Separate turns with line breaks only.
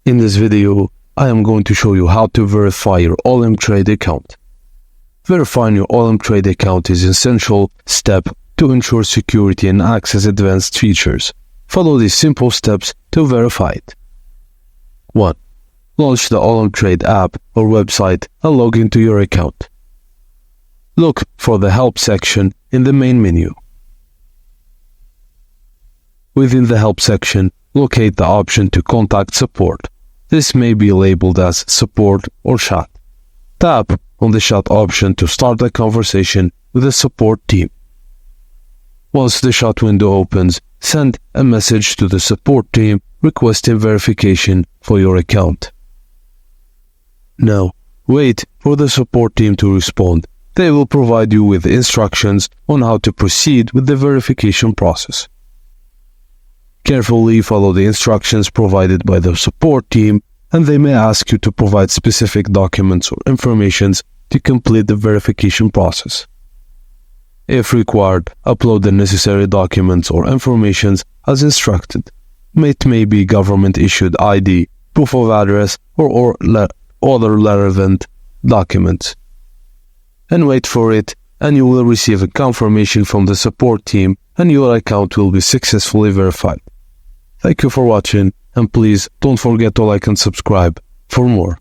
In this video, I am going to show you how to verify your Olymp Trade account. Verifying your Olymp Trade account is an essential step to ensure security and access advanced features. Follow these simple steps to verify it. 1. Launch the Olymp Trade app or website and log into your account. Look for the Help section in the main menu. Within the Help section, locate the option to contact support. This may be labeled as support or chat. Tap on the chat option to start a conversation with the support team. Once the chat window opens, send a message to the support team requesting verification for your account. Now, wait for the support team to respond. They will provide you with instructions on how to proceed with the verification process. Carefully follow the instructions provided by the support team, and they may ask you to provide specific documents or information to complete the verification process. If required, upload the necessary documents or information as instructed. It may be government-issued ID, proof of address, or other relevant documents. And wait for it, and you will receive a confirmation from the support team, and your account will be successfully verified. Thank you for watching, and please don't forget to like and subscribe for more.